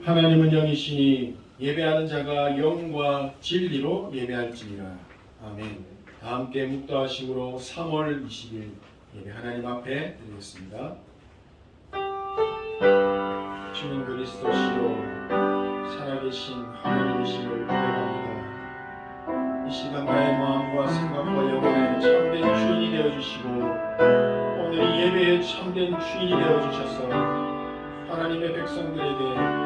하나님은 영이시니 예배하는 자가 영과 진리로 예배할지니라. 아멘. 다 함께 묵도하심으로 3월 20일 예배 하나님 앞에 드리겠습니다. 주님 그리스도시요 살아계신 하나님이심을 고백합니다. 이 시간 나의 마음과 생각과 영혼의 참된 주인이 되어주시고 오늘 이 예배의 참된 주인이 되어주셔서 하나님의 백성들에게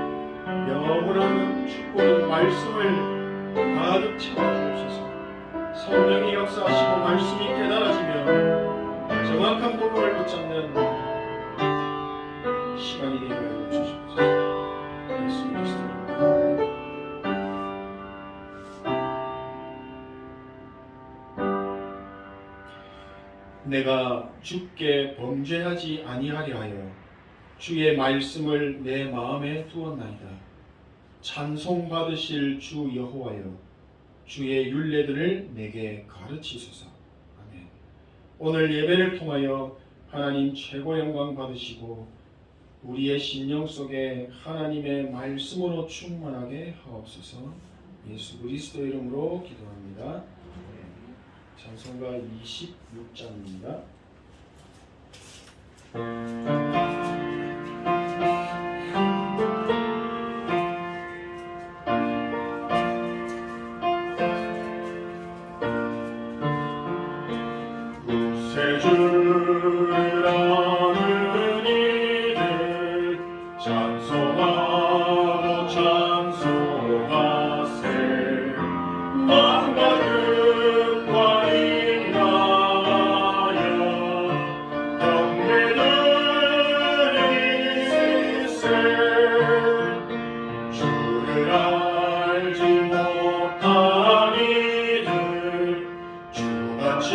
영원한 축복의 말씀을 가득 채워주옵소서. 성령이 역사하시고 말씀이 깨달아지며 정확한 부분을 붙잡는 시간이 되게 하여 주시옵소서. 예수 그리스도입니다. 내가 주께 범죄하지 아니하려 하여 주의 말씀을 내 마음에 두었나이다. 찬송 받으실 주 여호와여 주의 율례들을 내게 가르치소서. 아멘. 오늘 예배를 통하여 하나님 최고 영광 받으시고 우리의 심령 속에 하나님의 말씀으로 충만하게 하옵소서. 예수 그리스도 이름으로 기도합니다. 찬송가 26장입니다. 구세주를 아는 이들 찬송하고 찬송하세. 만박음과 인하여 경배들이 있으세. 주를 알지 못한 이들 주같이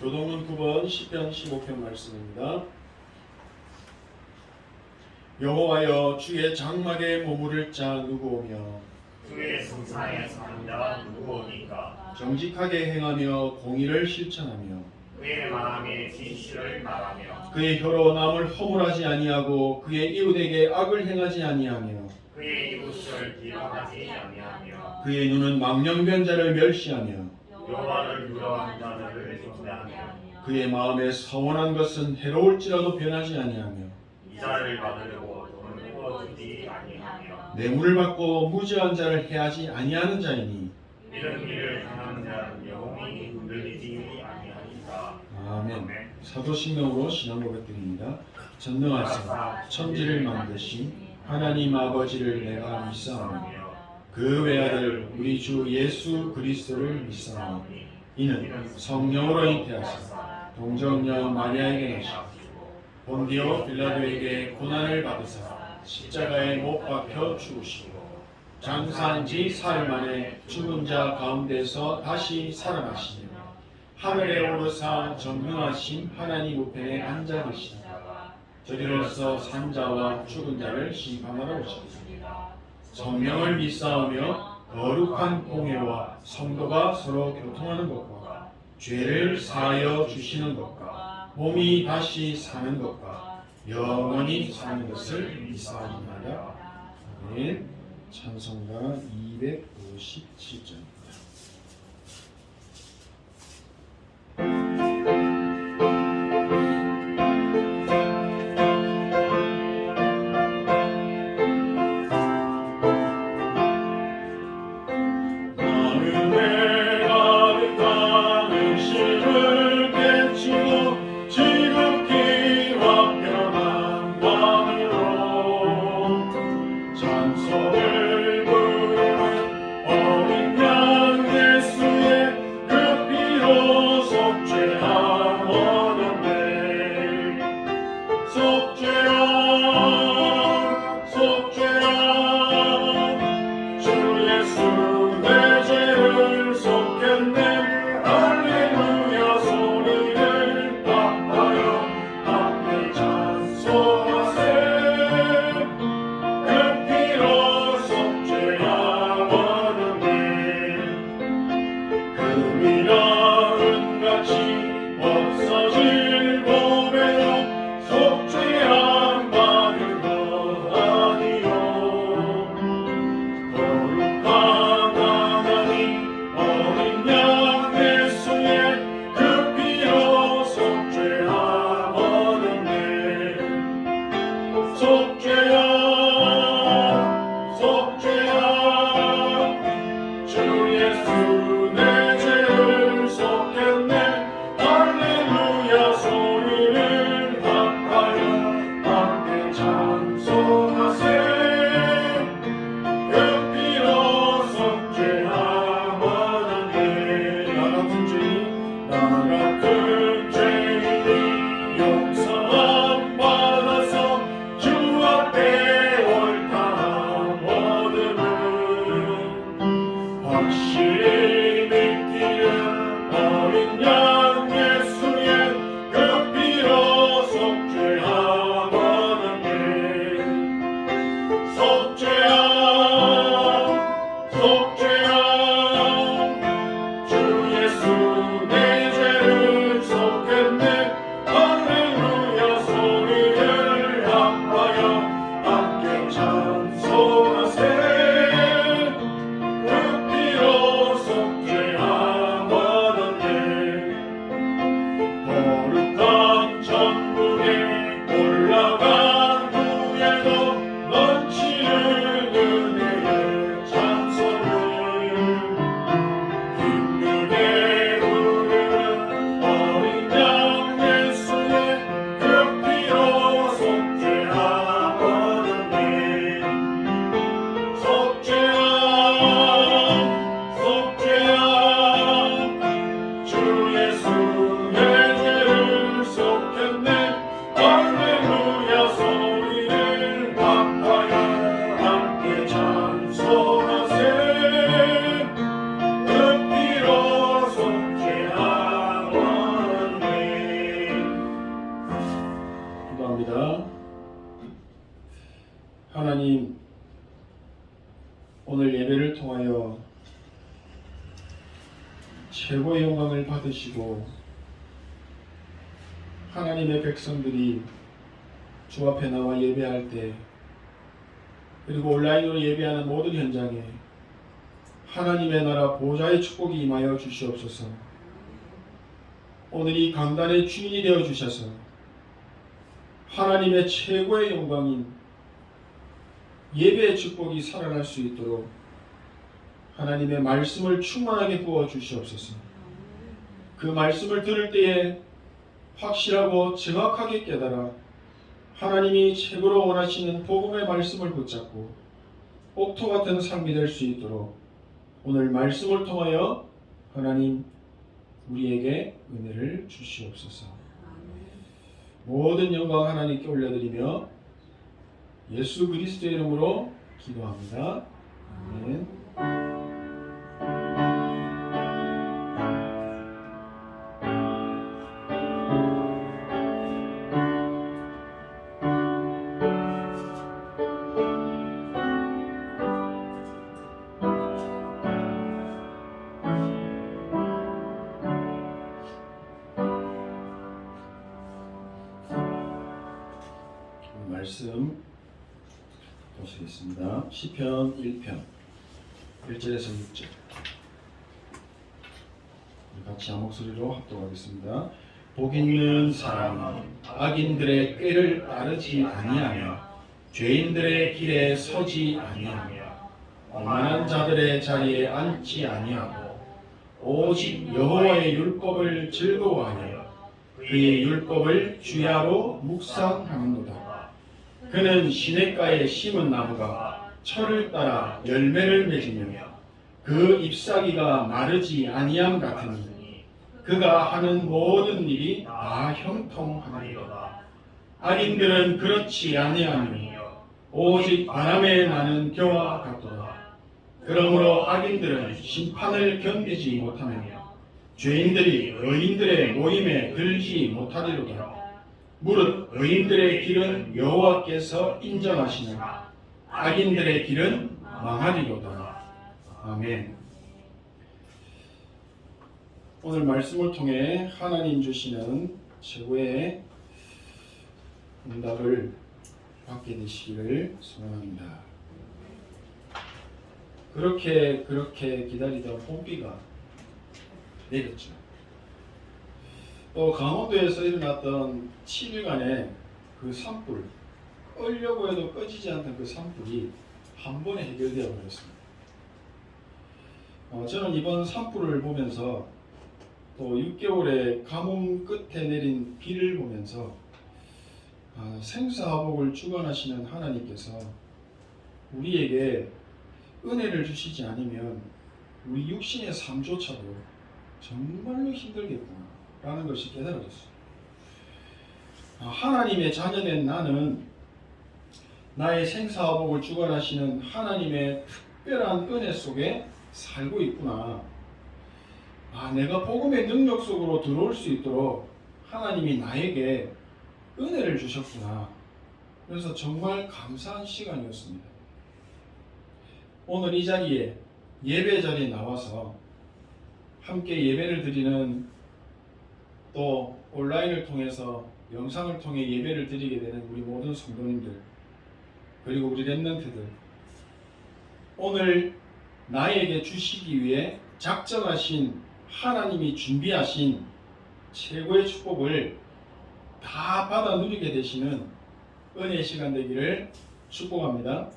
교동문 9번 시편 15편 말씀입니다. 여호와여 주의 장막에 머무를 자 누구오며 주의 승사에 사는 자 누구오니까. 정직하게 행하며 공의를 실천하며 그의 마음에 진실을 말하며 그의 혀로 남을 허물하지 아니하고 그의 이웃에게 악을 행하지 아니하며 그의 이웃을 비방하지 아니하며 그의 눈은 망령변자를 멸시하며 여호와를 두려워하는 자들을 존대하며 그의 마음에 서원한 것은 해로울지라도 변하지 아니하며 이자를 받으려고 돈을 부어주지 아니하며 뇌물을 받고 무죄한 자를 해하지 아니하는 자이니 이런 일을 행하는 자는 영원히 흔들리지 아니하니까. 아멘. 사도신경으로 신앙 고백드립니다. 전능하사 천지를 만드신 하나님 아버지를 내가 믿사오며 그 외아들 우리 주 예수 그리스도를 믿사오니 이는 성령으로 잉태하사 동정녀 마리아에게 나시고 본디오 빌라도에게 고난을 받으사 십자가에 못 박혀 죽으시고 장사한 지 사흘 만에 죽은 자 가운데서 다시 살아나시며 하늘에 오르사 전능하신 하나님 우편에 앉아 계시다가 저리로서 산자와 죽은 자를 심판하러 오셨습니다. 성령을 믿사오며 거룩한 공예와 성도가 서로 교통하는 것과 죄를 사하여 주시는 것과 몸이 다시 사는 것과 영원히 사는 것을 믿사옵나이다. 아멘. 찬송가 257장. 속죄야 주 예수 내 죄를 속했네 할렐루야 소리를 아파요 함께 찬송하세 그 피로 속죄하거든요 금이나 은같이 없어질 고백으로 속죄함 받은 것 아니요 거룩한 하나님 어린 양 예수의 그 피로 속죄함 얻었네 속죄함 속죄함 주 예수 내 죄를 속했네 할렐루야 소리를 아파요 함께 찬송하세 그 피로 속죄함 얻었네 나 같은 죄인이 용서함 받아서 주 앞에 옳다함 얻으면 확실히 믿기는 어린 양 예수의 그 피로 속죄함 얻었네 속죄함 속죄함 주 예수 내 죄를 속했네 할렐루야 소리를 아파요 함께 찬송하세 그 피로 속죄함 얻었네 거룩한 천국에 올라간 후에도 넘치는 은혜의 찬송을 기쁘게 부르는 어린 양 예수의 그 피로 속죄함 얻었네 속죄함 속죄함 주 예수 내 죄를 속했네 할렐루야 소리를 아파요 함께 찬송하세 그 피로 속죄함 얻었네 기도합니다. 하나님 오늘 예배를 통하여 최고의 영광을 받으시고 하나님의 백성들이 주 앞에 나와 예배할 때 그리고 온라인으로 예배하는 모든 현장에 하나님의 나라 보좌의 축복이 임하여 주시옵소서. 오늘 이 강단의 주인이 되어 주셔서 하나님의 최고의 영광인 예배의 축복이 살아날 수 있도록 하나님의 말씀을 충만하게 부어 주시옵소서. 그 말씀을 들을 때에 확실하고 정확하게 깨달아 하나님이 최고로 원하시는 복음의 말씀을 붙잡고 옥토 같은 삶이 될 수 있도록 오늘 말씀을 통하여 하나님 우리에게 은혜를 주시옵소서. 모든 영광 하나님께 올려드리며 예수 그리스도의 이름으로 기도합니다. 아멘. 말씀 보시겠습니다. 시편 1편 1절에서 6절 같이 한 목소리로 합독하겠습니다. 복 있는 사람은 악인들의 꾀를 따르지 아니하며 죄인들의 길에 서지 아니하며 오만한 자들의 자리에 앉지 아니하고 오직 여호와의 율법을 즐거워하여 그의 율법을 주야로 묵상하는도다. 그는 시냇가에 심은 나무가 철을 따라 열매를 맺으며 그 잎사귀가 마르지 아니함 같으니 그가 하는 모든 일이 다 형통하리로다. 악인들은 그렇지 아니하며 오직 바람에 나는 겨와 같도다. 그러므로 악인들은 심판을 견디지 못하며 죄인들이 의인들의 모임에 들지 못하리로다. 무릇 의인들의 길은 여호와께서 인정하시나 악인들의 길은 망하리로다. 아멘. 오늘 말씀을 통해 하나님 주시는 최고의 응답을 받게 되시기를 소원합니다. 그렇게 기다리던 봄비가 내렸죠. 또 강원도에서 일어났던 7일간의 그 산불, 끌려고 해도 꺼지지 않던 그 산불이 한 번에 해결되어 버렸습니다. 저는 이번 산불을 보면서 또 6개월의 가뭄 끝에 내린 비를 보면서 생사화복을 주관하시는 하나님께서 우리에게 은혜를 주시지 않으면 우리 육신의 삶조차도 정말로 힘들겠구나 라는 것이 깨달아졌어요. 하나님의 자녀된 나는 나의 생사화복을 주관하시는 하나님의 특별한 은혜 속에 살고 있구나. 내가 복음의 능력 속으로 들어올 수 있도록 하나님이 나에게 은혜를 주셨구나. 그래서 정말 감사한 시간이었습니다. 오늘 이 자리에 예배 자리에 나와서 함께 예배를 드리는, 또 온라인을 통해서 영상을 통해 예배를 드리게 되는 우리 모든 성도님들, 그리고 우리 렘넌트들, 오늘 나에게 주시기 위해 작정하신 하나님이 준비하신 최고의 축복을 다 받아 누리게 되시는 은혜의 시간 되기를 축복합니다.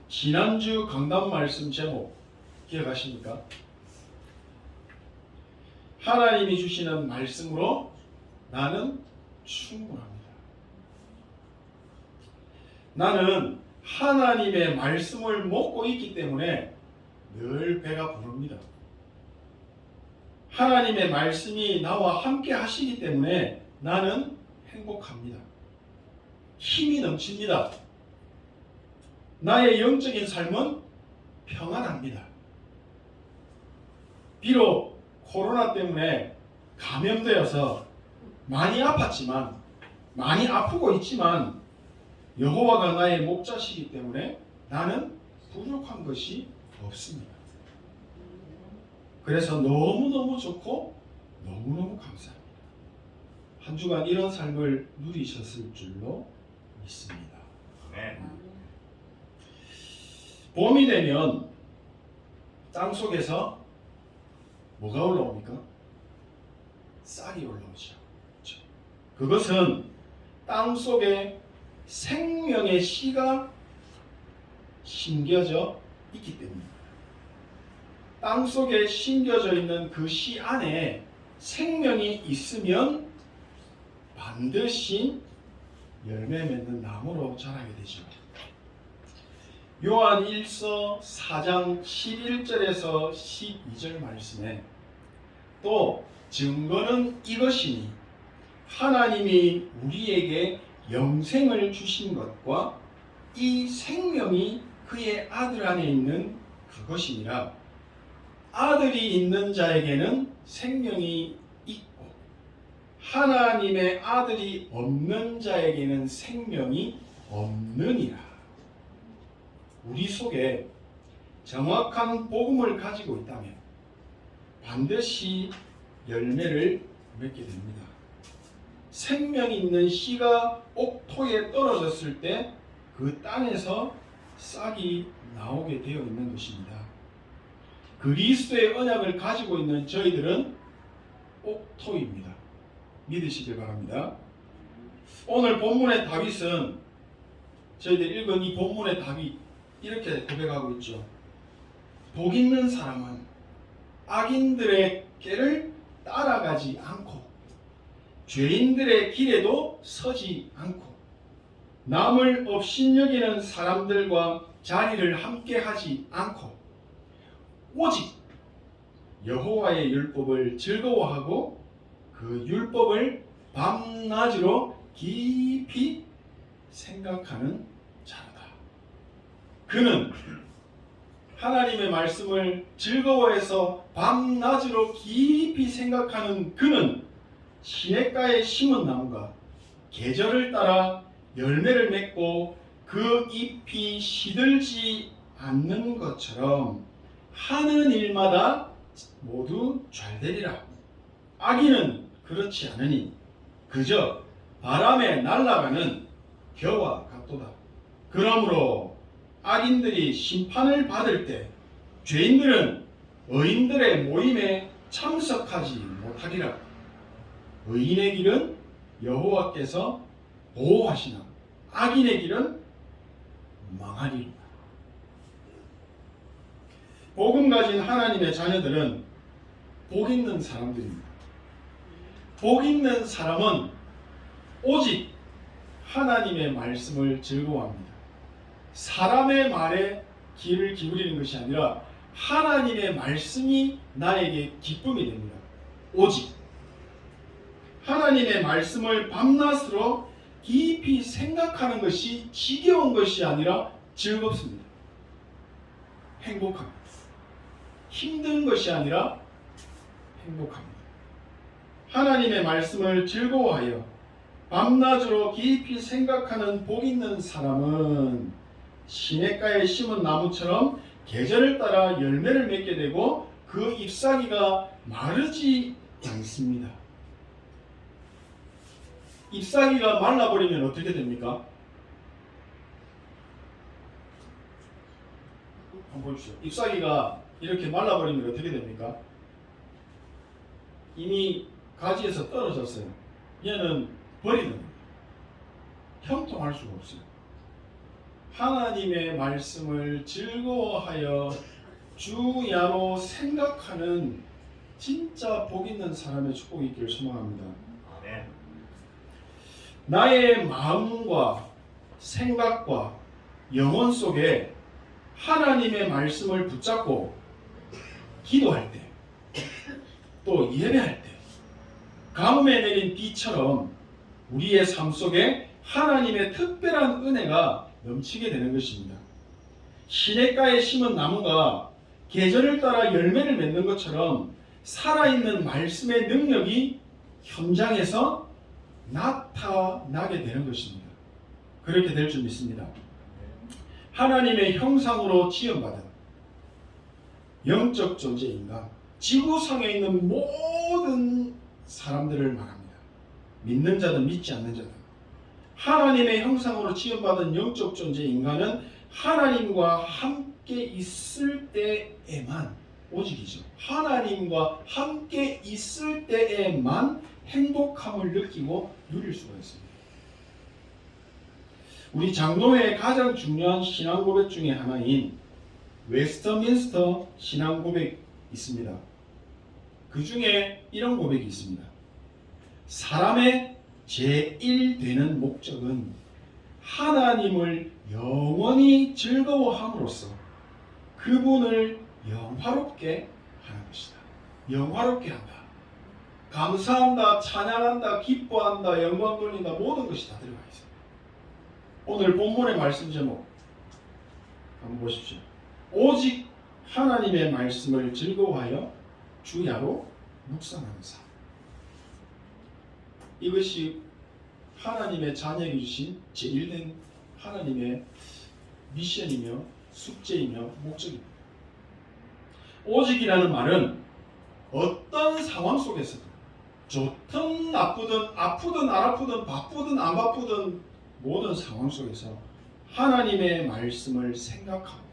지난주 강단 말씀 제목 기억하십니까? 하나님이 주시는 말씀으로 나는 충분합니다. 나는 하나님의 말씀을 먹고 있기 때문에 늘 배가 부릅니다. 하나님의 말씀이 나와 함께 하시기 때문에 나는 행복합니다. 힘이 넘칩니다. 나의 영적인 삶은 평안합니다. 비록 코로나 때문에 감염되어서 많이 아팠지만, 많이 아프고 있지만 여호와가 나의 목자시기 때문에 나는 부족한 것이 없습니다. 그래서 너무너무 좋고 너무너무 감사합니다. 한 주간 이런 삶을 누리셨을 줄로 믿습니다. 봄이 되면 땅 속에서 뭐가 올라옵니까? 싹이 올라오죠. 그렇죠? 그것은 땅 속에 생명의 씨가 심겨져 있기 때문입니다. 땅 속에 심겨져 있는 그 씨 안에 생명이 있으면 반드시 열매 맺는 나무로 자라게 되죠. 요한 1서 4장 11절에서 12절 말씀에 또 증거는 이것이니 하나님이 우리에게 영생을 주신 것과 이 생명이 그의 아들 안에 있는 그것이니라. 아들이 있는 자에게는 생명이 있고 하나님의 아들이 없는 자에게는 생명이 없느니라. 우리 속에 정확한 복음을 가지고 있다면 반드시 열매를 맺게 됩니다. 생명 있는 씨가 옥토에 떨어졌을 때 그 땅에서 싹이 나오게 되어 있는 것입니다. 그리스도의 언약을 가지고 있는 저희들은 옥토입니다. 믿으시길 바랍니다. 오늘 본문의 다윗은, 저희들 읽은 이 본문의 다윗 이렇게 고백하고 있죠. 복 있는 사람은 악인들의 길을 따라가지 않고 죄인들의 길에도 서지 않고 남을 업신여기는 사람들과 자리를 함께 하지 않고 오직 여호와의 율법을 즐거워하고 그 율법을 밤낮으로 깊이 생각하는 자로다. 그는 하나님의 말씀을 즐거워해서 밤낮으로 깊이 생각하는 그는 시냇가에 심은 나무가 계절을 따라 열매를 맺고 그 잎이 시들지 않는 것처럼 하는 일마다 모두 잘되리라. 악인은 그렇지 않으니 그저 바람에 날아가는 겨와 같도다. 그러므로 악인들이 심판을 받을 때 죄인들은 의인들의 모임에 참석하지 못하리라. 의인의 길은 여호와께서 보호하시나 악인의 길은 망하리라. 복음 가진 하나님의 자녀들은 복 있는 사람들입니다. 복 있는 사람은 오직 하나님의 말씀을 즐거워합니다. 사람의 말에 귀를 기울이는 것이 아니라 하나님의 말씀이 나에게 기쁨이 됩니다. 오직 하나님의 말씀을 밤낮으로 깊이 생각하는 것이 지겨운 것이 아니라 즐겁습니다. 행복합니다. 힘든 것이 아니라 행복합니다. 하나님의 말씀을 즐거워하여 밤낮으로 깊이 생각하는 복 있는 사람은 시냇가에 심은 나무처럼 계절을 따라 열매를 맺게 되고 그 잎사귀가 마르지 않습니다. 잎사귀가 말라버리면 어떻게 됩니까? 한번 보십시오. 잎사귀가 이렇게 말라버리면 어떻게 됩니까? 이미 가지에서 떨어졌어요. 얘는 버리는 겁니다. 형통할 수가 없어요. 하나님의 말씀을 즐거워하여 주야로 생각하는 진짜 복 있는 사람의 축복이 있기를 소망합니다. 아멘. 나의 마음과 생각과 영혼 속에 하나님의 말씀을 붙잡고 기도할 때, 또 예배할 때 가뭄에 내린 비처럼 우리의 삶 속에 하나님의 특별한 은혜가 넘치게 되는 것입니다. 시냇가에 심은 나무가 계절을 따라 열매를 맺는 것처럼 살아있는 말씀의 능력이 현장에서 나타나게 되는 것입니다. 그렇게 될 줄 믿습니다. 하나님의 형상으로 지음받은 영적 존재 인간, 지구상에 있는 모든 사람들을 말합니다. 믿는 자든 믿지 않는 자든 하나님의 형상으로 지음받은 영적 존재 인간은 하나님과 함께 있을 때에만, 오직이죠, 하나님과 함께 있을 때에만 행복함을 느끼고 누릴 수가 있습니다. 우리 장로회의 가장 중요한 신앙 고백 중에 하나인 웨스터민스터 신앙 고백이 있습니다. 그 중에 이런 고백이 있습니다. 사람의 제1되는 목적은 하나님을 영원히 즐거워함으로써 그분을 영화롭게 하는 것이다. 영화롭게 한다. 감사한다, 찬양한다, 기뻐한다, 영광 돌린다, 모든 것이 다 들어가 있습니다. 오늘 본문의 말씀 제목 한번 보십시오. 오직 하나님의 말씀을 즐거워하여 주야로 묵상하는 삶. 이것이 하나님의 자녀에게 주신 제1된 하나님의 미션이며 숙제이며 목적입니다. 오직이라는 말은 어떤 상황 속에서도 좋든 나쁘든 아프든 안 아프든 바쁘든 안 바쁘든 모든 상황 속에서 하나님의 말씀을 생각하고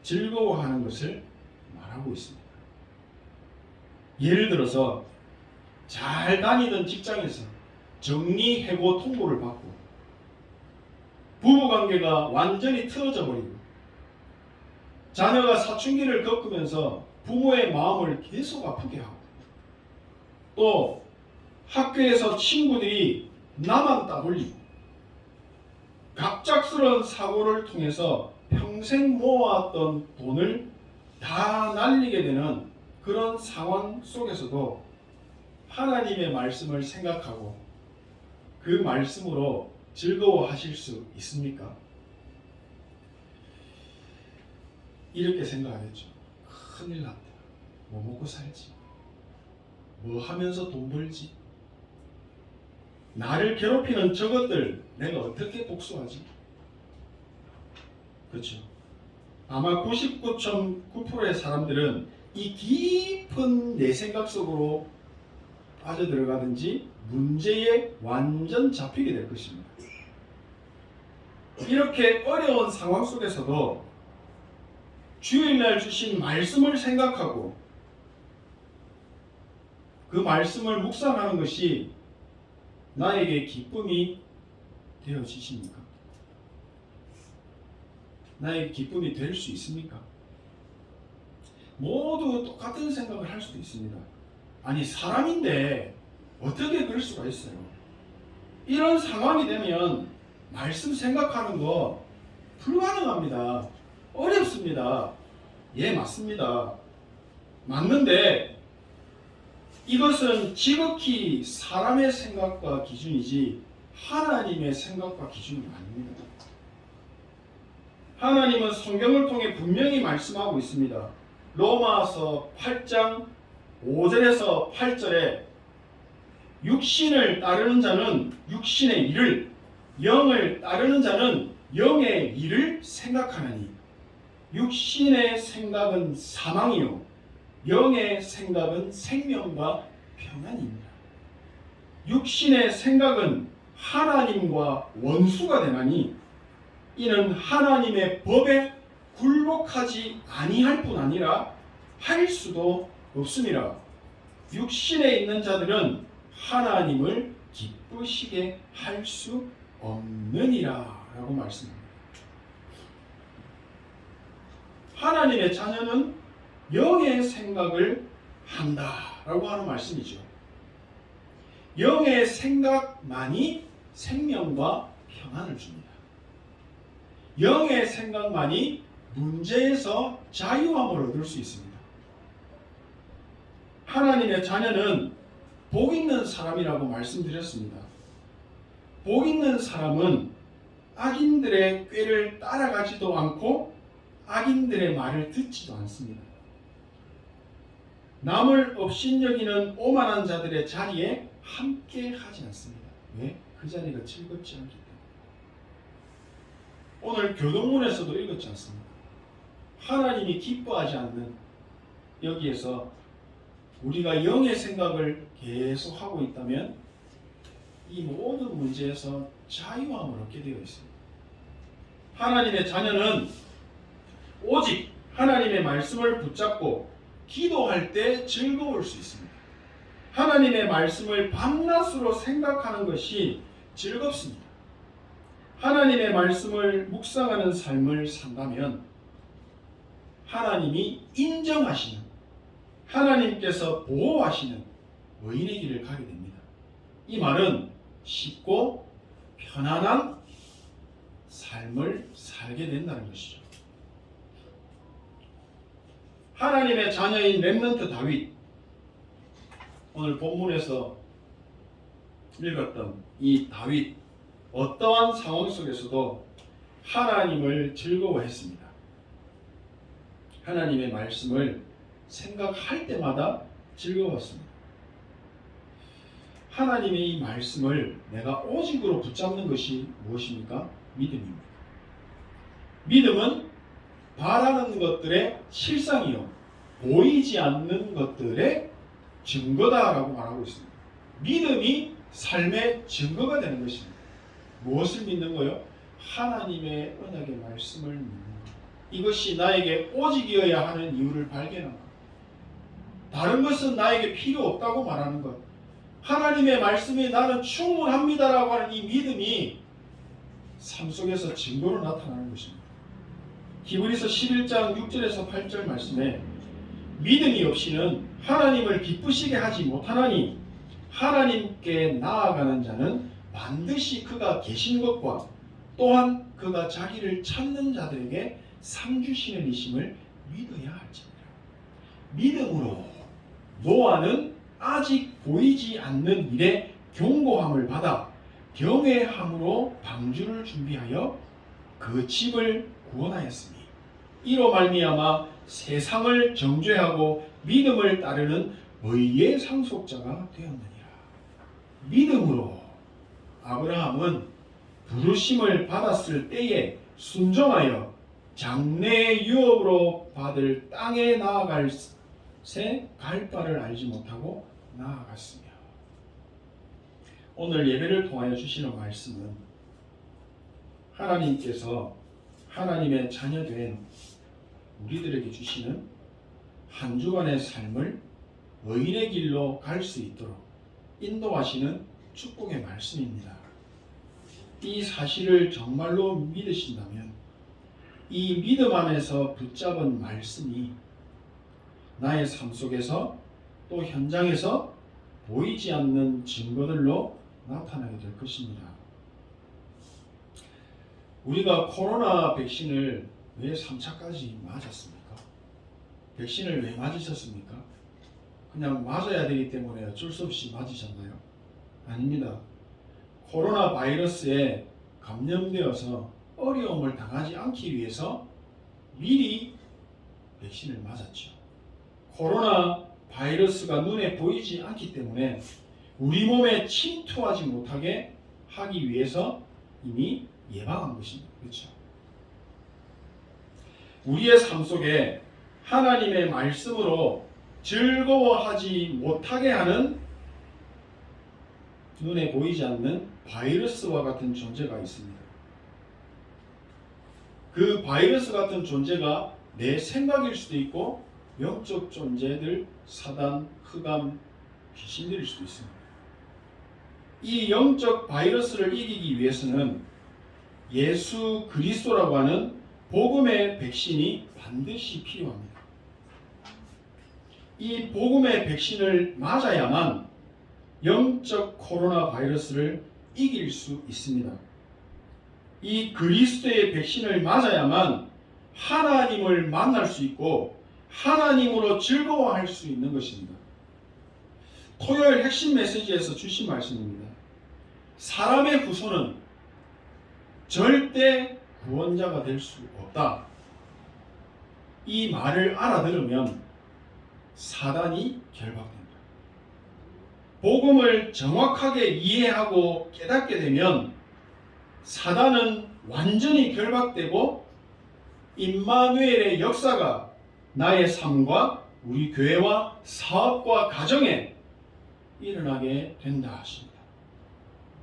즐거워하는 것을 말하고 있습니다. 예를 들어서 잘 다니던 직장에서 정리해고 통보를 받고 부부관계가 완전히 틀어져 버리고 자녀가 사춘기를 겪으면서 부모의 마음을 계속 아프게 하고 또 학교에서 친구들이 나만 따돌리고 갑작스러운 사고를 통해서 평생 모아왔던 돈을 다 날리게 되는 그런 상황 속에서도 하나님의 말씀을 생각하고 그 말씀으로 즐거워하실 수 있습니까? 이렇게 생각하겠죠. 큰일 났다. 뭐 먹고 살지? 뭐 하면서 돈 벌지? 나를 괴롭히는 저것들 내가 어떻게 복수하지? 그렇죠. 아마 99.9%의 사람들은 이 깊은 내 생각 속으로 빠져들어가든지 문제에 완전 잡히게 될 것입니다. 이렇게 어려운 상황 속에서도 주일날 주신 말씀을 생각하고 그 말씀을 묵상하는 것이 나에게 기쁨이 되어지십니까? 나에게 기쁨이 될 수 있습니까? 모두 똑같은 생각을 할 수도 있습니다. 아니 사람인데 어떻게 그럴 수가 있어요? 이런 상황이 되면 말씀 생각하는 거 불가능합니다. 어렵습니다. 예, 맞습니다. 맞는데 이것은 지극히 사람의 생각과 기준이지 하나님의 생각과 기준이 아닙니다. 하나님은 성경을 통해 분명히 말씀하고 있습니다. 로마서 8장 5절에서 8절에 육신을 따르는 자는 육신의 일을, 영을 따르는 자는 영의 일을 생각하나니 육신의 생각은 사망이요 영의 생각은 생명과 평안입니다. 육신의 생각은 하나님과 원수가 되나니 이는 하나님의 법에 굴복하지 아니할 뿐 아니라 할 수도 없습니다. 육신에 있는 자들은 하나님을 기쁘시게 할 수 없느니라 라고 말씀합니다. 하나님의 자녀는 영의 생각을 한다라고 하는 말씀이죠. 영의 생각만이 생명과 평안을 줍니다. 영의 생각만이 문제에서 자유함을 얻을 수 있습니다. 하나님의 자녀는 복 있는 사람이라고 말씀드렸습니다. 복 있는 사람은 악인들의 꾀를 따라가지도 않고 악인들의 말을 듣지도 않습니다. 남을 업신여기는 오만한 자들의 자리에 함께 하지 않습니다. 왜? 그 자리가 즐겁지 않기 때문에. 오늘 교동문에서도 읽었지 않습니까? 하나님이 기뻐하지 않는 여기에서 우리가 영의 생각을 계속 하고 있다면 이 모든 문제에서 자유함을 얻게 되어 있습니다. 하나님의 자녀는 오직 하나님의 말씀을 붙잡고 기도할 때 즐거울 수 있습니다. 하나님의 말씀을 밤낮으로 생각하는 것이 즐겁습니다. 하나님의 말씀을 묵상하는 삶을 산다면 하나님이 인정하시는, 하나님께서 보호하시는 의인의 길을 가게 됩니다. 이 말은 쉽고 편안한 삶을 살게 된다는 것이죠. 하나님의 자녀인 렘넌트 다윗, 오늘 본문에서 읽었던 이 다윗, 어떠한 상황 속에서도 하나님을 즐거워했습니다. 하나님의 말씀을 생각할 때마다 즐거웠습니다. 하나님의 이 말씀을 내가 오직으로 붙잡는 것이 무엇입니까? 믿음입니다. 믿음은 바라는 것들의 실상이요 보이지 않는 것들의 증거다라고 말하고 있습니다. 믿음이 삶의 증거가 되는 것입니다. 무엇을 믿는 거요? 하나님의 언약의 말씀을 믿는 것. 이것이 나에게 오직이어야 하는 이유를 발견한 것. 다른 것은 나에게 필요 없다고 말하는 것. 하나님의 말씀이 나는 충분합니다라고 하는 이 믿음이 삶 속에서 증거로 나타나는 것입니다. 히브리서 11장 6절에서 8절 말씀에 믿음이 없이는 하나님을 기쁘시게 하지 못하나니 하나님께 나아가는 자는 반드시 그가 계신 것과 또한 그가 자기를 찾는 자들에게 상 주시는 이심을 믿어야 할지니라. 믿음으로 노아는 아직 보이지 않는 일에 경고함을 받아 경외함으로 방주를 준비하여 그 집을 구원하였으니 이로 말미암아 세상을 정죄하고 믿음을 따르는 의의 상속자가 되었느니라. 믿음으로 아브라함은 부르심을 받았을 때에 순종하여 장래 유업으로 받을 땅에 나아갈 새 갈 바를 알지 못하고 나아갔으며. 오늘 예배를 통하여 주시는 말씀은 하나님께서 하나님의 자녀된 우리들에게 주시는 한 주간의 삶을 의인의 길로 갈 수 있도록 인도하시는 축복의 말씀입니다. 이 사실을 정말로 믿으신다면 이 믿음 안에서 붙잡은 말씀이 나의 삶 속에서 또 현장에서 보이지 않는 증거들로 나타나게 될 것입니다. 우리가 코로나 백신을 왜 3차까지 맞았습니까? 백신을 왜 맞으셨습니까? 그냥 맞아야 되기 때문에 어쩔 수 없이 맞으셨나요? 아닙니다. 코로나 바이러스에 감염되어서 어려움을 당하지 않기 위해서 미리 백신을 맞았죠. 코로나 바이러스가 눈에 보이지 않기 때문에 우리 몸에 침투하지 못하게 하기 위해서 이미 예방한 것입니다. 그렇죠? 우리의 삶 속에 하나님의 말씀으로 즐거워하지 못하게 하는 눈에 보이지 않는 바이러스와 같은 존재가 있습니다. 그 바이러스 같은 존재가 내 생각일 수도 있고 영적 존재들, 사단, 흑암, 귀신들일 수도 있습니다. 이 영적 바이러스를 이기기 위해서는 예수 그리스도라고 하는 복음의 백신이 반드시 필요합니다. 이 복음의 백신을 맞아야만 영적 코로나 바이러스를 이길 수 있습니다. 이 그리스도의 백신을 맞아야만 하나님을 만날 수 있고 하나님으로 즐거워할 수 있는 것입니다. 토요일 핵심 메시지에서 주신 말씀입니다. 사람의 후손은 절대 구원자가 될 수 없다. 이 말을 알아들으면 사단이 결박됩니다. 복음을 정확하게 이해하고 깨닫게 되면 사단은 완전히 결박되고 임마누엘의 역사가 나의 삶과 우리 교회와 사업과 가정에 일어나게 된다 하십니다.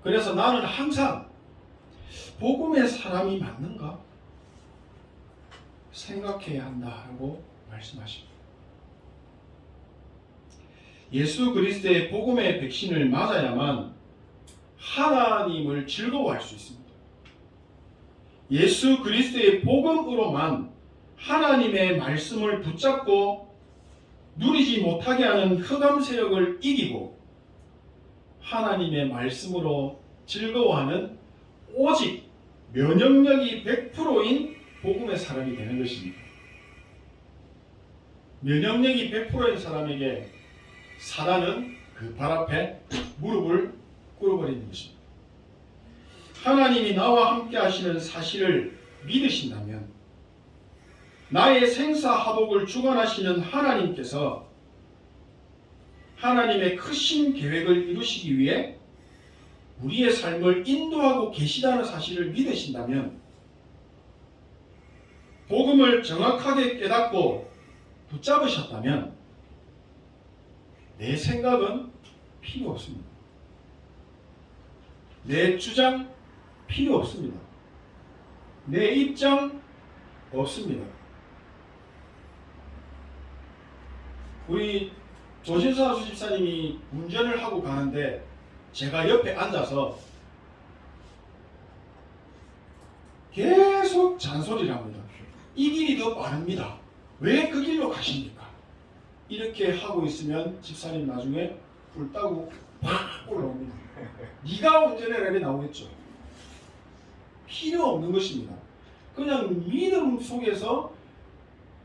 그래서 나는 항상 복음의 사람이 맞는가 생각해야 한다고 말씀하십니다. 예수 그리스도의 복음의 백신을 맞아야만 하나님을 즐거워할 수 있습니다. 예수 그리스도의 복음으로만 하나님의 말씀을 붙잡고 누리지 못하게 하는 흑암 세력을 이기고 하나님의 말씀으로 즐거워하는 오직 면역력이 100%인 복음의 사람이 되는 것입니다. 면역력이 100%인 사람에게 사단은 그 발 앞에 무릎을 꿇어버리는 것입니다. 하나님이 나와 함께 하시는 사실을 믿으신다면 나의 생사화복을 주관하시는 하나님께서 하나님의 크신 계획을 이루시기 위해 우리의 삶을 인도하고 계시다는 사실을 믿으신다면 복음을 정확하게 깨닫고 붙잡으셨다면 내 생각은 필요 없습니다. 내 주장 필요 없습니다. 내 입장 없습니다. 우리 조진서 수집사님이 운전을 하고 가는데 제가 옆에 앉아서 계속 잔소리를 합니다. 이 길이 더 빠릅니다. 왜 그 길로 가십니까? 이렇게 하고 있으면 집사님 나중에 불 따고 팍 올라옵니다. 네가 운전해라 이렇게 나오겠죠. 필요 없는 것입니다. 그냥 믿음 속에서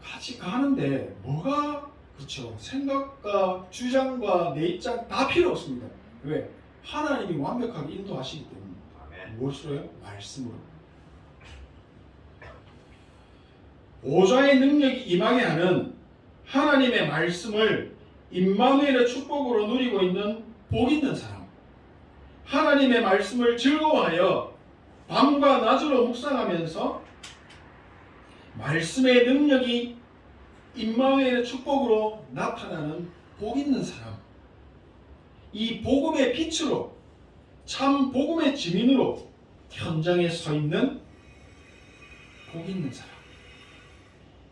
같이 가는데 뭐가 그렇죠. 생각과 주장과 내 입장 다 필요 없습니다. 왜? 하나님이 완벽하게 인도하시기 때문에. 무엇으로요? 말씀으로. 보좌의 능력이 임하게 하는 하나님의 말씀을 임마누엘의 축복으로 누리고 있는 복 있는 사람, 하나님의 말씀을 즐거워하여 밤과 낮으로 묵상하면서 말씀의 능력이 임마누엘의 축복으로 나타나는 복 있는 사람, 이 복음의 빛으로 참 복음의 증인으로 현장에 서 있는 복 있는 사람,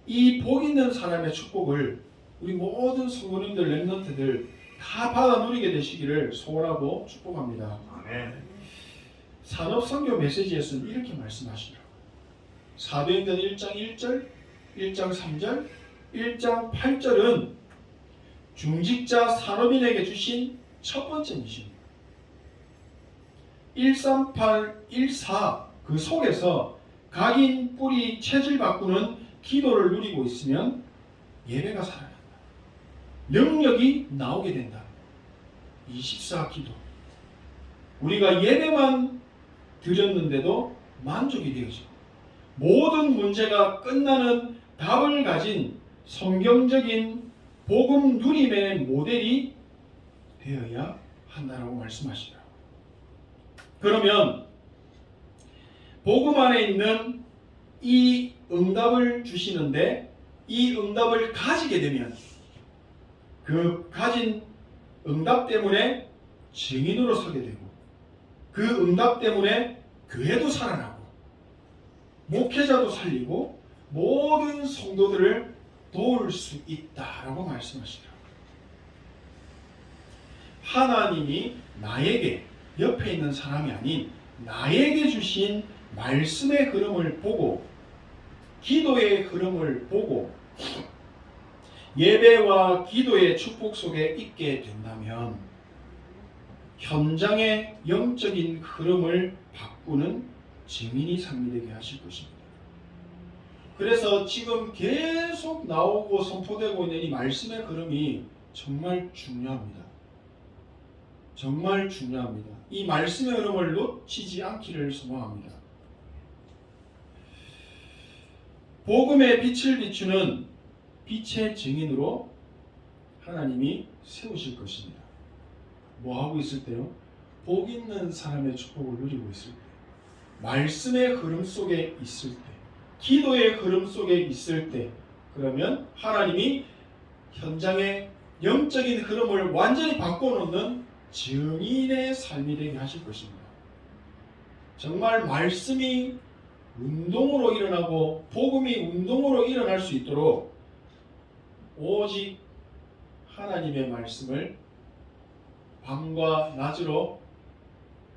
이 복 있는 사람의 축복을 우리 모든 성도님들, 렘넌트들 다 받아 누리게 되시기를 소원하고 축복합니다. 아멘. 산업선교 메시지에서는 이렇게 말씀하시더라고요. 사도행전 1장 1절, 1장 3절, 1장 8절은 중직자 산업인에게 주신 첫 번째 미션입니다. 138, 14 그 속에서 각인 뿌리 체질 바꾸는 기도를 누리고 있으면 예배가 살아난다. 능력이 나오게 된다. 24 기도. 우리가 예배만 드렸는데도 만족이 되어지고 모든 문제가 끝나는 답을 가진 성경적인 복음 누림의 모델이 되어야 한다라고 말씀하시더라고요. 그러면 복음 안에 있는 이 응답을 주시는데 이 응답을 가지게 되면 그 가진 응답 때문에 증인으로 서게 되고 그 응답 때문에 교회도 살아나고 목회자도 살리고 모든 성도들을 도울 수 있다라고 말씀하시더라고요. 하나님이 나에게 옆에 있는 사람이 아닌 나에게 주신 말씀의 흐름을 보고 기도의 흐름을 보고 예배와 기도의 축복 속에 있게 된다면 현장의 영적인 흐름을 바꾸는 증인이 상미되게 하실 것입니다. 그래서 지금 계속 나오고 선포되고 있는 이 말씀의 흐름이 정말 중요합니다. 정말 중요합니다. 이 말씀의 흐름을 놓치지 않기를 소망합니다. 복음의 빛을 비추는 빛의 증인으로 하나님이 세우실 것입니다. 뭐 하고 있을 때요? 복 있는 사람의 축복을 누리고 있을 때, 말씀의 흐름 속에 있을 때, 기도의 흐름 속에 있을 때, 그러면 하나님이 현장의 영적인 흐름을 완전히 바꿔놓는 증인의 삶이 되게 하실 것입니다. 정말 말씀이 운동으로 일어나고 복음이 운동으로 일어날 수 있도록 오직 하나님의 말씀을 밤과 낮으로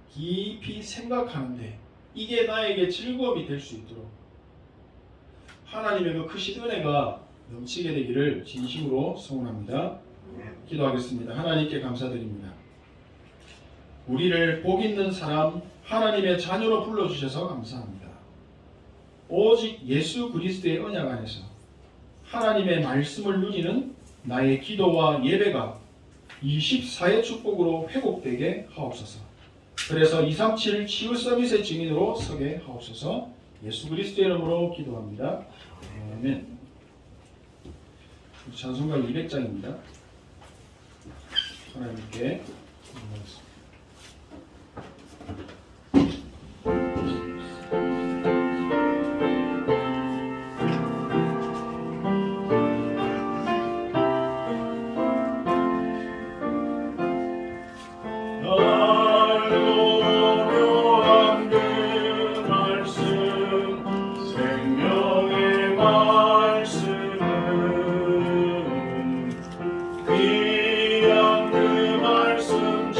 깊이 생각하는데 이게 나에게 즐거움이 될 수 있도록 하나님의 그 크신 은혜가 넘치게 되기를 진심으로 소원합니다. 기도하겠습니다. 하나님께 감사드립니다. 우리를 복 있는 사람, 하나님의 자녀로 불러주셔서 감사합니다. 오직 예수 그리스도의 언약 안에서 하나님의 말씀을 누리는 나의 기도와 예배가 24의 축복으로 회복되게 하옵소서. 그래서 237 치유 서비스의 증인으로 서게 하옵소서. 예수 그리스도의 이름으로 기도합니다. 아멘. 찬송가 200장입니다. 하나님께 기도하겠습니다. 귀한 그 말씀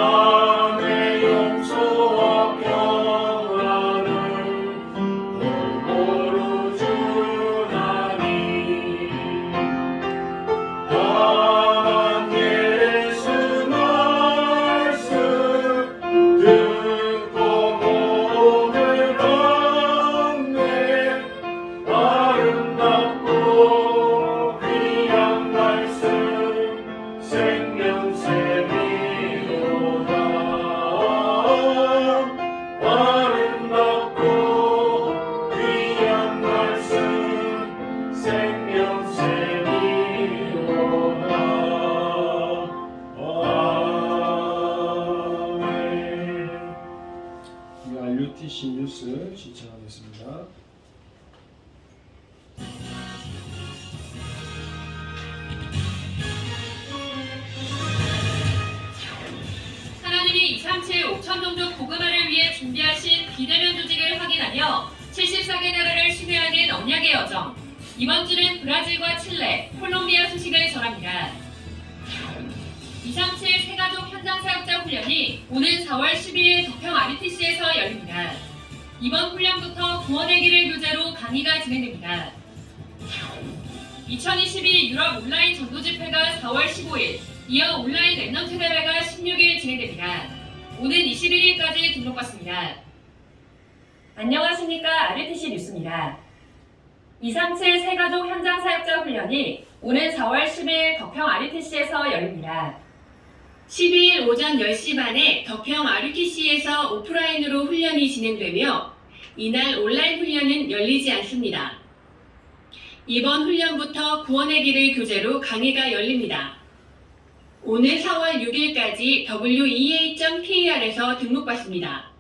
땅의 용서와 평안을 골고루 주나니 다만 예수 말씀 듣고 오늘 받네 아름답고 귀한 말씀 생명샘이로다 아름답고 귀한 말씀 생명샘이로다 아멘. RUTC 뉴스 시청하겠습니다. 하나님이 237 5천 종족 복음화를 위해 준비하신 비대면 조직을 확인하며 74개 나라를 수혜하는 언약의 여정. 이번 주는 브라질과 칠레, 콜롬비아 소식을 전합니다. 237 세가족 현장 사역자 훈련이 오는 4월 12일 덕평 RUTC에서 열립니다. 이번 훈련부터 구원의 길을 교재로 강의가 진행됩니다. 2022 유럽 온라인 전도 집회가 4월 15일, 이어 온라인 랩넌트 대회가 16일 진행됩니다. 오는 21일까지 등록받습니다. 안녕하십니까, RUTC 뉴스입니다. 237 세가족 현장 사역자 훈련이 오는 4월 10일 덕평 RUTC에서 열립니다. 12일 오전 10시 반에 덕평 RUTC에서 오프라인으로 훈련이 진행되며 이날 온라인 훈련은 열리지 않습니다. 이번 훈련부터 구원의 길을 교재로 강의가 열립니다. 오늘 4월 6일까지 wea.kr에서 등록받습니다.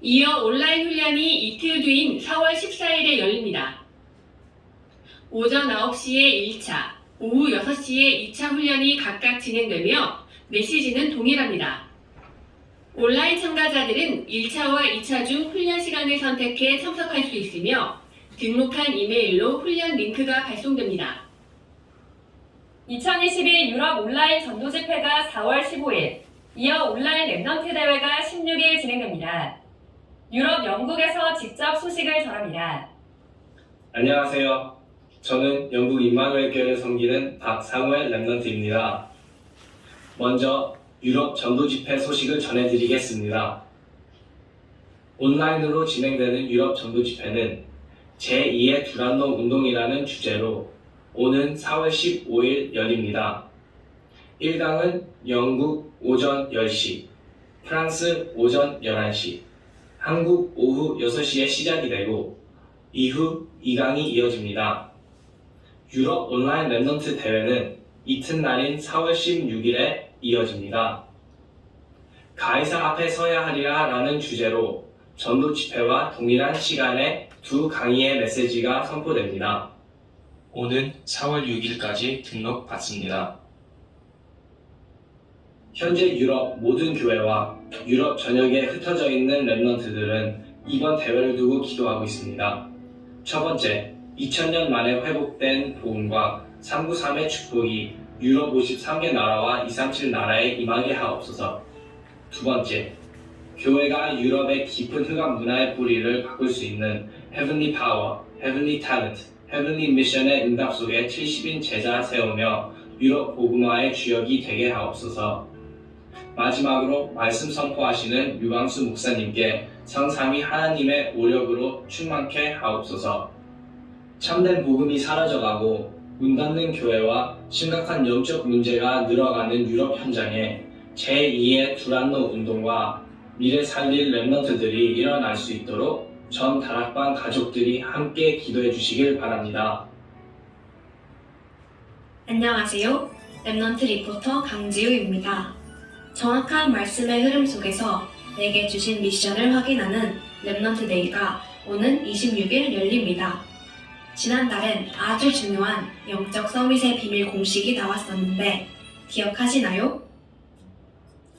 이어 온라인 훈련이 이틀 뒤인 4월 14일에 열립니다. 오전 9시에 1차, 오후 6시에 2차 훈련이 각각 진행되며 메시지는 동일합니다. 온라인 참가자들은 1차와 2차 중 훈련 시간을 선택해 참석할 수 있으며 등록한 이메일로 훈련 링크가 발송됩니다. 2022 유럽 온라인 전도 집회가 4월 15일, 이어 온라인 랩넌트 대회가 16일 진행됩니다. 유럽 영국에서 직접 소식을 전합니다. 안녕하세요. 저는 영국 임마누엘 교회를 섬기는 박상우엘 랩넌트입니다. 먼저 유럽 전도 집회 소식을 전해드리겠습니다. 온라인으로 진행되는 유럽 전도 집회는 제2의 두란노 운동이라는 주제로 오는 4월 15일 열립니다. 1강은 영국 오전 10시, 프랑스 오전 11시, 한국 오후 6시에 시작이 되고 이후 2강이 이어집니다. 유럽 온라인 랩넌트 대회는 이튿날인 4월 16일에 이어집니다. 가이사 앞에 서야 하리라 라는 주제로 전도 집회와 동일한 시간에 두 강의의 메시지가 선포됩니다. 오는 4월 6일까지 등록받습니다. 현재 유럽 모든 교회와 유럽 전역에 흩어져 있는 랩넌트들은 이번 대회를 두고 기도하고 있습니다. 첫 번째, 2000년 만에 회복된 복음과 393의 축복이 유럽 53개 나라와 237 나라에 임하게 하옵소서. 두 번째, 교회가 유럽의 깊은 흑암 문화의 뿌리를 바꿀 수 있는 Heavenly Power, Heavenly Talent, Heavenly Mission의 응답 속에 70인 제자 세우며 유럽 복음화의 주역이 되게 하옵소서. 마지막으로 말씀 선포하시는 유광수 목사님께 성삼위 하나님의 오력으로 충만케 하옵소서. 참된 복음이 사라져가고 문 닫는 교회와 심각한 영적 문제가 늘어가는 유럽 현장에 제2의 두란노 운동과 미래 살릴 랩넌트들이 일어날 수 있도록 전 다락방 가족들이 함께 기도해 주시길 바랍니다. 안녕하세요. 랩넌트 리포터 강지우입니다. 정확한 말씀의 흐름 속에서 내게 주신 미션을 확인하는 랩넌트 데이가 오는 26일 열립니다. 지난달엔 아주 중요한 영적 서밋의 비밀 공식이 나왔었는데 기억하시나요?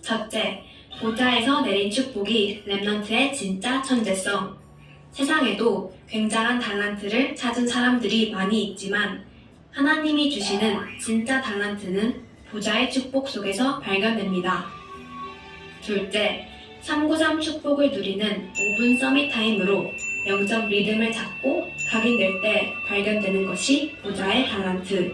첫째, 보좌에서 내린 축복이 랩넌트의 진짜 천재성. 세상에도 굉장한 달란트를 찾은 사람들이 많이 있지만 하나님이 주시는 진짜 달란트는 보좌의 축복 속에서 발견됩니다. 둘째, 393 축복을 누리는 5분 서밋 타임으로 영적 리듬을 잡고 각인될 때 발견되는 것이 부자의 달란트.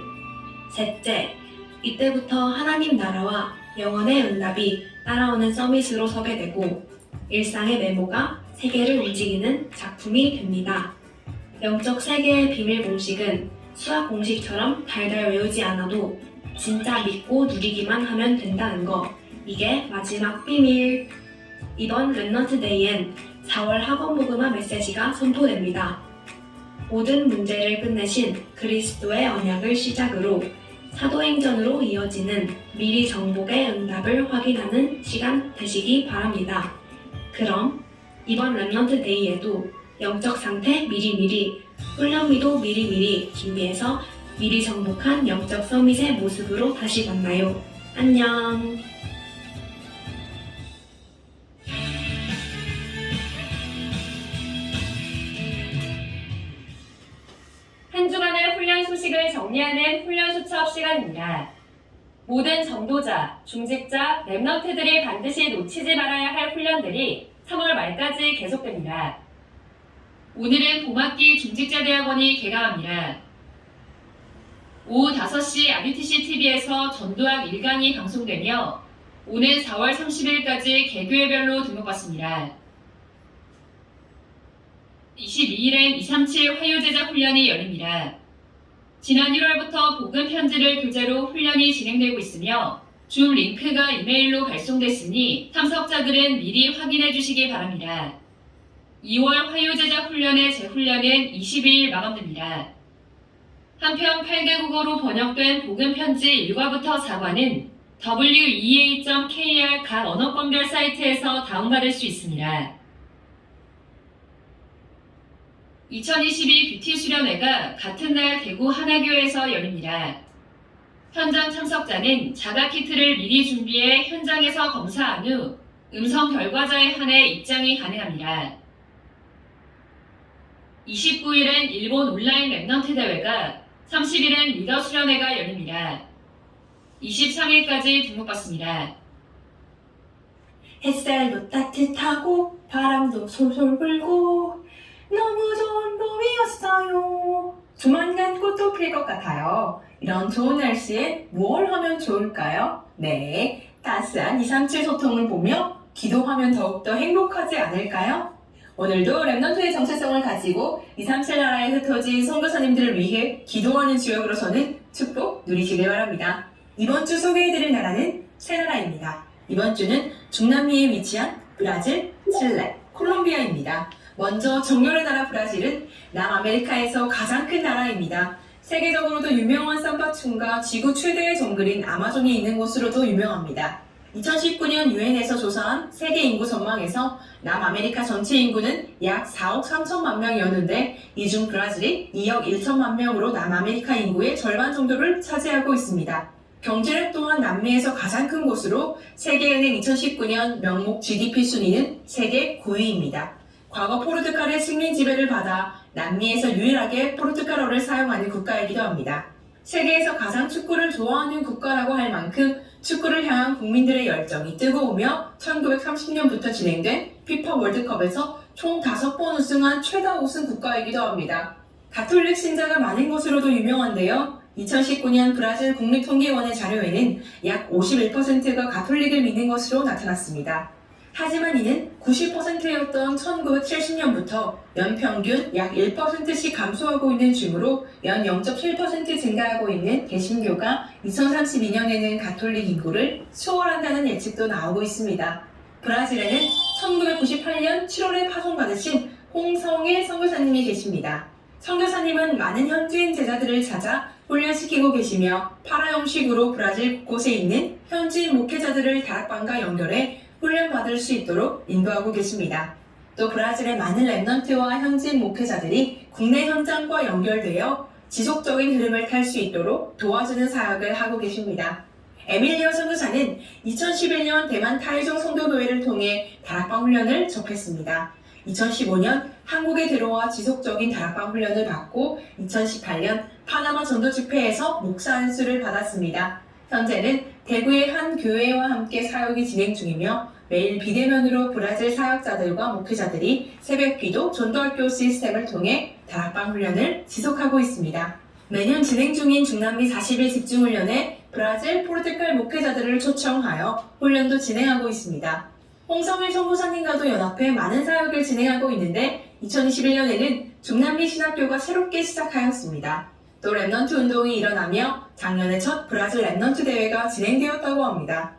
셋째, 이때부터 하나님 나라와 영혼의 응답이 따라오는 서밋으로 서게 되고 일상의 메모가 세계를 움직이는 작품이 됩니다. 영적 세계의 비밀 공식은 수학 공식처럼 달달 외우지 않아도 진짜 믿고 누리기만 하면 된다는 거. 이게 마지막 비밀. 이번 랩넌트 데이엔 4월 학원 복음화 메시지가 선포됩니다. 모든 문제를 끝내신 그리스도의 언약을 시작으로 사도행전으로 이어지는 미리 정복의 응답을 확인하는 시간 되시기 바랍니다. 그럼 이번 랩넌트 데이에도 영적 상태 미리미리, 훈련미도 미리미리 준비해서 미리 정복한 영적 서밋의 모습으로 다시 만나요. 안녕. 한 주간의 훈련 소식을 정리하는 훈련 수첩 시간입니다. 모든 전도자, 중직자, 랩넌트들이 반드시 놓치지 말아야 할 훈련들이 3월 말까지 계속됩니다. 오늘은 봄학기 중직자대학원이 개강합니다. 오후 5시 RUTC TV에서 전도학 1강이 방송되며 오는 4월 30일까지 개교회별로 등록받습니다. 22일엔 237 화요제자 훈련이 열립니다. 지난 1월부터 복음 편지를 교재로 훈련이 진행되고 있으며 줌 링크가 이메일로 발송됐으니 참석자들은 미리 확인해 주시기 바랍니다. 2월 화요제자 훈련의 재훈련은 22일 마감됩니다. 한편 8개국어로 번역된 복음 편지 1과부터 4과는 wea.kr 각 언어권별 사이트에서 다운받을 수 있습니다. 2022 뷰티 수련회가 같은 날 대구 하나교에서 열립니다. 현장 참석자는 자가 키트를 미리 준비해 현장에서 검사한 후 음성 결과자에 한해 입장이 가능합니다. 29일엔 일본 온라인 랩넌트 대회가, 30일엔 리더 수련회가 열립니다. 23일까지 등록받습니다. 햇살도 따뜻하고 바람도 솔솔 불고 너무 좋은 봄이었어요. 조만간 꽃도 필 것 같아요. 이런 좋은 날씨에 뭘 하면 좋을까요? 네, 따스한 237 소통을 보며 기도하면 더욱더 행복하지 않을까요? 오늘도 랩넌트의 정체성을 가지고 237 나라에 흩어진 선교사님들을 위해 기도하는 지역으로서는 축복 누리시길 바랍니다. 이번 주 소개해드릴 나라는 세 나라입니다. 이번 주는 중남미에 위치한 브라질, 칠레, 콜롬비아입니다. 먼저 정열의 나라 브라질은 남아메리카에서 가장 큰 나라입니다. 세계적으로도 유명한 쌈바충과 지구 최대의 정글인 아마존이 있는 곳으로도 유명합니다. 2019년 유엔에서 조사한 세계 인구 전망에서 남아메리카 전체 인구는 약 4억 3천만 명이었는데 이 중 브라질이 2억 1천만 명으로 남아메리카 인구의 절반 정도를 차지하고 있습니다. 경제력 또한 남미에서 가장 큰 곳으로 세계은행 2019년 명목 GDP 순위는 세계 9위입니다. 과거 포르투갈의 식민 지배를 받아 남미에서 유일하게 포르투갈어를 사용하는 국가이기도 합니다. 세계에서 가장 축구를 좋아하는 국가라고 할 만큼 축구를 향한 국민들의 열정이 뜨거우며 1930년부터 진행된 피파 월드컵에서 총 5번 우승한 최다 우승 국가이기도 합니다. 가톨릭 신자가 많은 것으로도 유명한데요. 2019년 브라질 국립통계원의 자료에는 약 51%가 가톨릭을 믿는 것으로 나타났습니다. 하지만 이는 90%였던 1970년부터 연평균 약 1%씩 감소하고 있는 중으로 연 0.7% 증가하고 있는 개신교가 2032년에는 가톨릭 인구를 초월한다는 예측도 나오고 있습니다. 브라질에는 1998년 7월에 파송받으신 홍성일 선교사님이 계십니다. 선교사님은 많은 현지인 제자들을 찾아 훈련시키고 계시며 파라 형식으로 브라질 곳곳에 있는 현지인 목회자들을 다락방과 연결해 훈련받을 수 있도록 인도하고 계십니다. 또 브라질의 많은 랩넌트와 현지인 목회자들이 국내 현장과 연결되어 지속적인 흐름을 탈 수 있도록 도와주는 사역을 하고 계십니다. 에밀리오 선교사는 2011년 대만 타이종 성도교회를 통해 다락방 훈련을 접했습니다. 2015년 한국에 들어와 지속적인 다락방 훈련을 받고 2018년 파나마 전도 집회에서 목사 안수를 받았습니다. 현재는 대구의 한 교회와 함께 사역이 진행 중이며 매일 비대면으로 브라질 사역자들과 목회자들이 새벽기도 전도학교 시스템을 통해 다락방 훈련을 지속하고 있습니다. 매년 진행 중인 중남미 40일 집중훈련에 브라질 포르투갈 목회자들을 초청하여 훈련도 진행하고 있습니다. 홍성일 선교사님과도 연합해 많은 사역을 진행하고 있는데 2021년에는 중남미 신학교가 새롭게 시작하였습니다. 또 랩넌트 운동이 일어나며 작년에 첫 브라질 랩넌트 대회가 진행되었다고 합니다.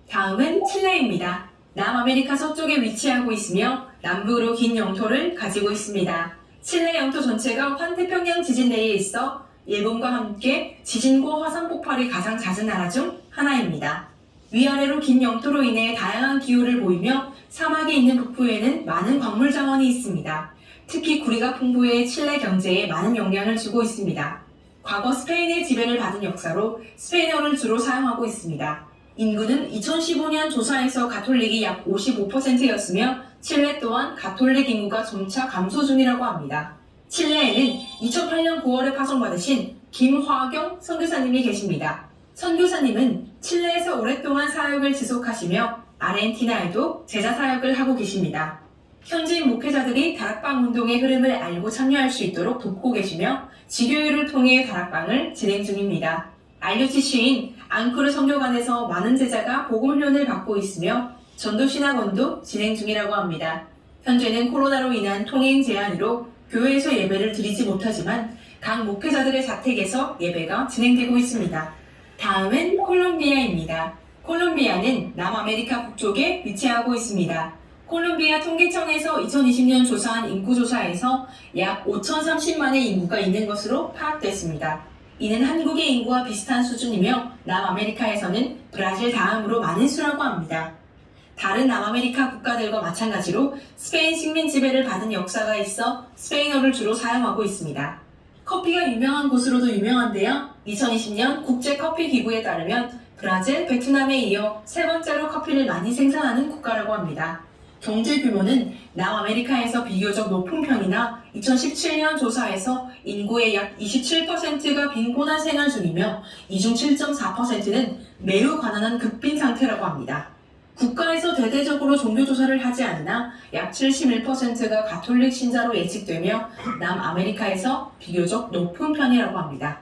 다음은 칠레입니다. 남아메리카 서쪽에 위치하고 있으며 남북으로 긴 영토를 가지고 있습니다. 칠레 영토 전체가 환태평양 지진대에 있어 일본과 함께 지진과 화산 폭발이 가장 잦은 나라 중 하나입니다. 위아래로 긴 영토로 인해 다양한 기후를 보이며 사막에 있는 북부에는 많은 광물 자원이 있습니다. 특히 구리가 풍부해 칠레 경제에 많은 영향을 주고 있습니다. 과거 스페인의 지배를 받은 역사로 스페인어를 주로 사용하고 있습니다. 인구는 2015년 조사에서 가톨릭이 약 55%였으며 칠레 또한 가톨릭 인구가 점차 감소 중이라고 합니다. 칠레에는 2008년 9월에 파송받으신 김화경 선교사님이 계십니다. 선교사님은 칠레에서 오랫동안 사역을 지속하시며 아르헨티나에도 제자 사역을 하고 계십니다. 현지인 목회자들이 다락방 운동의 흐름을 알고 참여할 수 있도록 돕고 계시며 지교회를 통해 다락방을 진행 중입니다. RUTC인 앙코르 선교관에서 많은 제자가 복음 훈련을 받고 있으며 전도신학원도 진행 중이라고 합니다. 현재는 코로나로 인한 통행 제한으로 교회에서 예배를 드리지 못하지만 각 목회자들의 자택에서 예배가 진행되고 있습니다. 다음은 콜롬비아입니다. 콜롬비아는 남아메리카 북쪽에 위치하고 있습니다. 콜롬비아 통계청에서 2020년 조사한 인구조사에서 약 5,030만의 인구가 있는 것으로 파악됐습니다. 이는 한국의 인구와 비슷한 수준이며 남아메리카에서는 브라질 다음으로 많은 수라고 합니다. 다른 남아메리카 국가들과 마찬가지로 스페인 식민 지배를 받은 역사가 있어 스페인어를 주로 사용하고 있습니다. 커피가 유명한 곳으로도 유명한데요. 2020년 국제커피기구에 따르면 브라질, 베트남에 이어 세 번째로 커피를 많이 생산하는 국가라고 합니다. 경제 규모는 남아메리카에서 비교적 높은 편이나 2017년 조사에서 인구의 약 27%가 빈곤한 생활 중이며 이 중 7.4%는 매우 가난한 극빈 상태라고 합니다. 국가에서 대대적으로 종교조사를 하지 않으나 약 71%가 가톨릭 신자로 예측되며 남아메리카에서 비교적 높은 편이라고 합니다.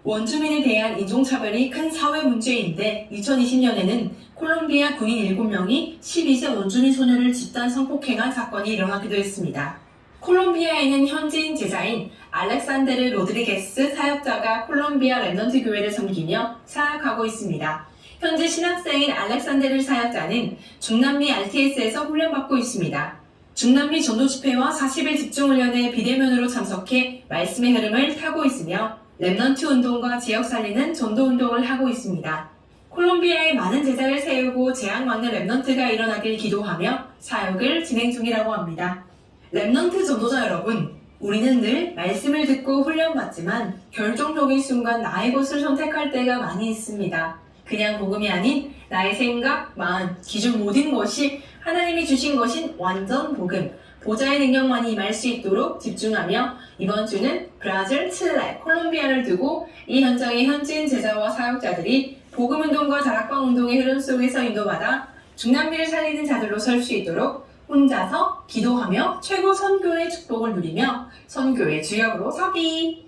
원주민에 대한 인종차별이 큰 사회 문제인데 2020년에는 콜롬비아 군인 7명이 12세 원주민 소녀를 집단 성폭행한 사건이 일어나기도 했습니다. 콜롬비아에는 현지인 제자인 알렉산데르 로드리게스 사역자가 콜롬비아 랩넌트 교회를 섬기며 사역하고 있습니다. 현재 신학생인 알렉산데르 사역자는 중남미 RTS에서 훈련받고 있습니다. 중남미 전도 집회와 40일 집중훈련에 비대면으로 참석해 말씀의 흐름을 타고 있으며 랩넌트 운동과 지역 살리는 전도 운동을 하고 있습니다. 콜롬비아에 많은 제자를 세우고 재앙 막는 랩넌트가 일어나길 기도하며 사역을 진행 중이라고 합니다. 랩넌트 전도자 여러분, 우리는 늘 말씀을 듣고 훈련받지만 결정적인 순간 나의 것을 선택할 때가 많이 있습니다. 그냥 복음이 아닌 나의 생각, 마음, 기준 모든 것이 하나님이 주신 것인 완전 복음, 보좌의 능력만이 임할 수 있도록 집중하며 이번 주는 브라질, 칠레, 콜롬비아를 두고 이 현장의 현지인 제자와 사역자들이 복음운동과 다락방 운동의 흐름 속에서 인도받아 중남미를 살리는 자들로 설 수 있도록 혼자서 기도하며 최고 선교의 축복을 누리며 선교의 주역으로 서기.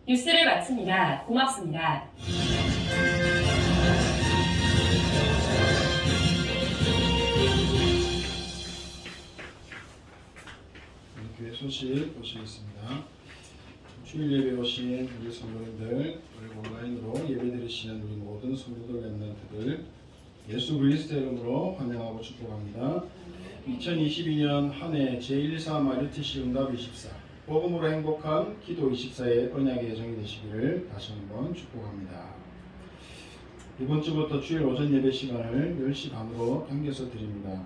뉴스를 마칩니다. 고맙습니다. 교회 소식 보시겠습니다. 주일 예배 오신 우리 성도님들, 그리고 온라인으로 예배 드리시는 우리 모든 성도들 랩넌트들 예수 그리스도의 이름으로 환영하고 축복합니다. 2022년 한 해 제1사 RUTC 응답 24 복음으로 행복한 기도 24의 언약의 예정이 되시기를 다시 한번 축복합니다. 이번 주부터 주일 오전 예배 시간을 10시 반으로 당겨서 드립니다.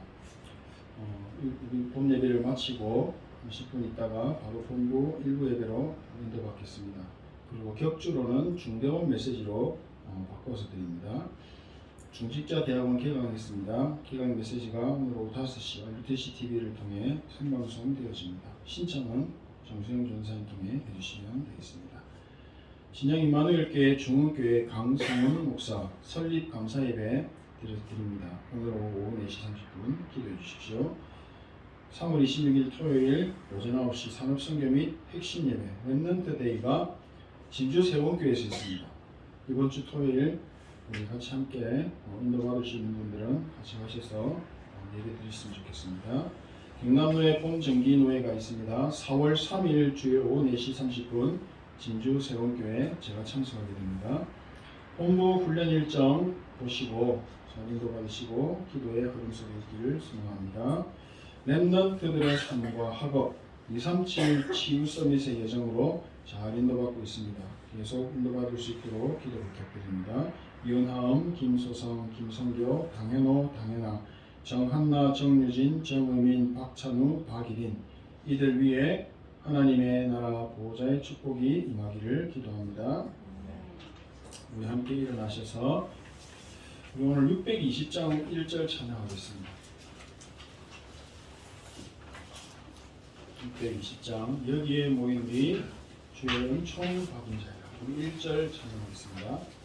본 예배를 마치고 10분 있다가 바로 본부 일부 예배로 인도받겠습니다. 그리고 격주로는 중대원 메시지로 바꿔서 드립니다. 중직자 대학원 개강했습니다. 개강 메시지가 오늘 오후 5시 RUTC TV를 통해 생방송 되어집니다. 신청은 정수영 전사님 통해 해주시면 되겠습니다. 진영 임마누엘교회 중흥교회 강성훈 목사 설립 감사 예배 드립니다. 오늘 오후 4시 30분 기도해 주십시오. 3월 26일 토요일 오전 9시 산업선교 및 핵심 예배 렘넌트 데이가 진주 세원교회에서 있습니다. 이번 주 토요일 우리 같이 함께 인도받으시는 분들은 같이 가셔서 예배 드렸으면 좋겠습니다. 경남로에 봄정기노회가 있습니다. 4월 3일 주요 오후 4시 30분 진주 세원교회 제가 참석하게 됩니다. 홍보 훈련 일정 보시고 인도 받으시고 기도의 흐름 속에 있기를 소망합니다. 렘넌트들의 삶과 학업 237 치유 서밋의 예정으로 잘 인도받고 있습니다. 계속 인도받을 수 있도록 기도 부탁드립니다. 이은하음, 김소성, 김성교, 당현호, 당현아, 정한나, 정유진, 정의민, 박찬우, 박일인 이들 위에 하나님의 나라 보호자의 축복이 임하기를 기도합니다. 우리 함께 일어나셔서 우리 오늘 620장 1절 찬양하겠습니다. 620장 여기에 모인 우리 주의 은총 받은 자야. 우리 1절 찬양하겠습니다.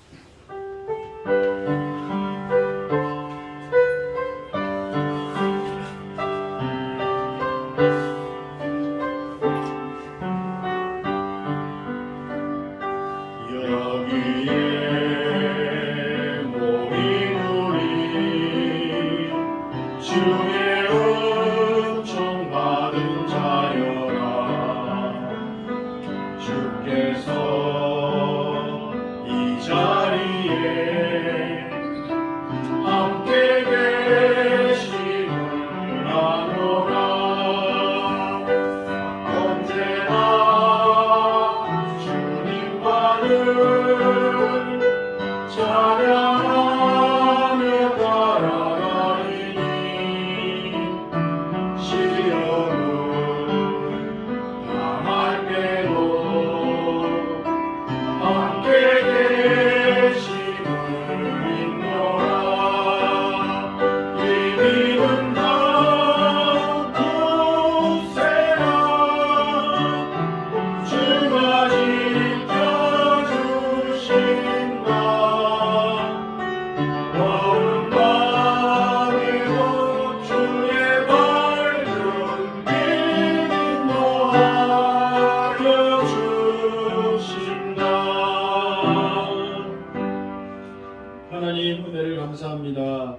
하나님 은혜를 감사합니다.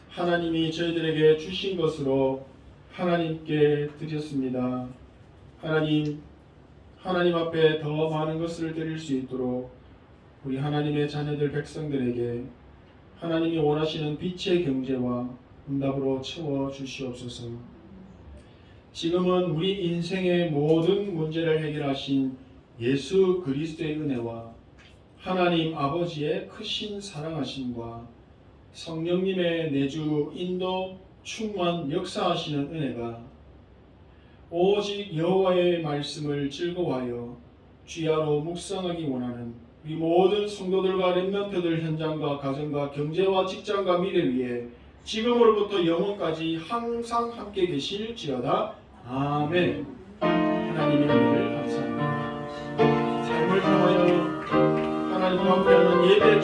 하나님이 저희들에게 주신 것으로 하나님께 드렸습니다. 하나님 앞에 더 많은 것을 드릴 수 있도록 우리 하나님의 자녀들 백성들에게 하나님이 원하시는 빛의 경제와 응답으로 채워 주시옵소서. 지금은 우리 인생의 모든 문제를 해결하신 예수 그리스도의 은혜와 하나님 아버지의 크신 사랑하심과 성령님의 내주 인도 충만 역사하시는 은혜가 오직 여호와의 말씀을 즐거워하여 주야로 묵상하기 원하는 우리 모든 성도들과 렘넌트들 현장과 가정과 경제와 직장과 미래 위에 지금으로부터 영원까지 항상 함께 계실지어다. 아멘. 하나님의 은혜를 감사합니다. 삶을 통하여 하나님과 함께하는 예배